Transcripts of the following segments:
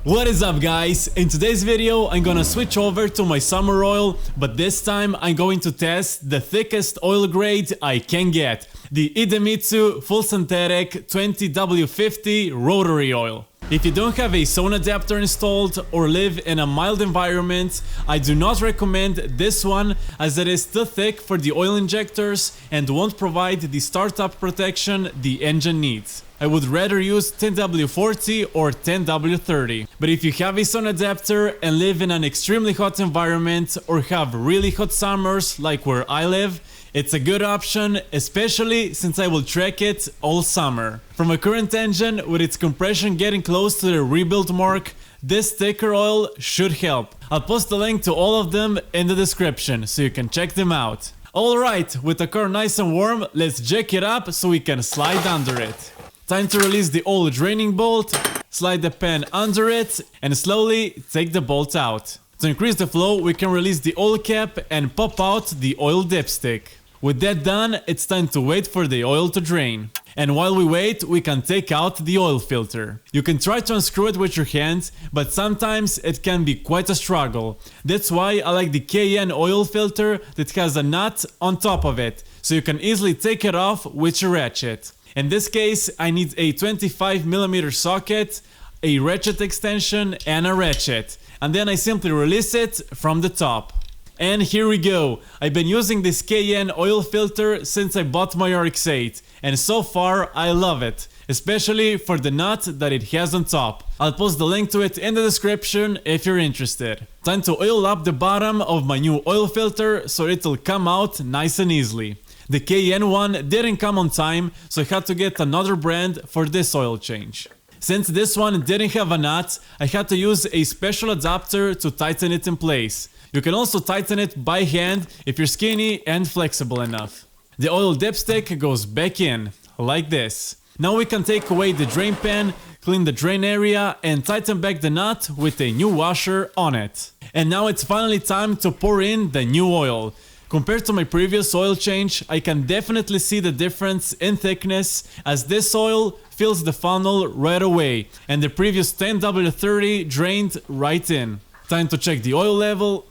What is up guys? In today's video I'm gonna switch over to my summer oil, but this time I'm going to test the thickest oil grade I can get, the Idemitsu full synthetic 20W50 rotary oil. If you don't have a zone adapter installed or live in a mild environment, I do not recommend this one as it is too thick for the oil injectors and won't provide the startup protection the engine needs. I would rather use 10W40 or 10W30. But if you have a zone adapter and live in an extremely hot environment or have really hot summers like where I live, it's a good option, especially since I will track it all summer. For my current engine, with its compression getting close to the rebuild mark, this thicker oil should help. I'll post the link to all of them in the description so you can check them out. Alright, with the car nice and warm, let's jack it up so we can slide under it. Time to release the oil draining bolt, slide the pan under it and slowly take the bolt out. To increase the flow, we can release the oil cap and pop out the oil dipstick. With that done, it's time to wait for the oil to drain. And while we wait, we can take out the oil filter. You can try to unscrew it with your hand, but sometimes it can be quite a struggle. That's why I like the KN oil filter that has a nut on top of it, so you can easily take it off with your ratchet. In this case, I need a 25mm socket, a ratchet extension and a ratchet. And then I simply release it from the top. And here we go. I've been using this KN oil filter since I bought my Rx8, and so far I love it, especially for the nut that it has on top. I'll post the link to it in the description if you're interested. Time to oil up the bottom of my new oil filter so it'll come out nice and easily. The KN one didn't come on time, so I had to get another brand for this oil change. Since this one didn't have a nut, I had to use a special adapter to tighten it in place. You can also tighten it by hand if you're skinny and flexible enough. The oil dipstick goes back in, like this. Now we can take away the drain pan, clean the drain area and tighten back the nut with a new washer on it. And now it's finally time to pour in the new oil. Compared to my previous oil change, I can definitely see the difference in thickness as this oil fills the funnel right away and the previous 10W30 drained right in. Time to check the oil level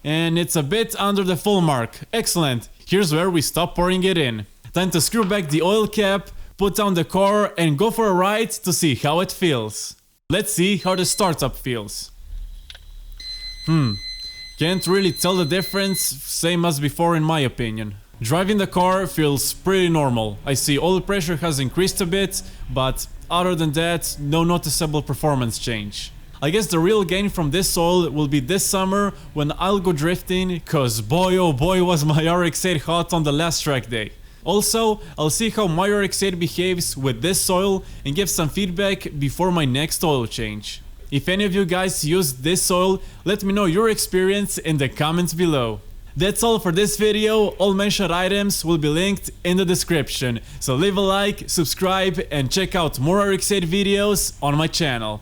and it's a bit under the full mark. Excellent, here's where we stop pouring it in. Time to screw back the oil cap, put down the car and go for a ride to see how it feels. Let's see how the startup feels. Can't really tell the difference, same as before in my opinion. Driving the car feels pretty normal. I see oil pressure has increased a bit, but other than that, no noticeable performance change. I guess the real gain from this oil will be this summer when I'll go drifting, cause boy oh boy was my Rx8 hot on the last track day. Also, I'll see how my Rx8 behaves with this oil and give some feedback before my next oil change. If any of you guys use this oil, let me know your experience in the comments below. That's all for this video, all mentioned items will be linked in the description, so leave a like, subscribe and check out more Rx8 videos on my channel.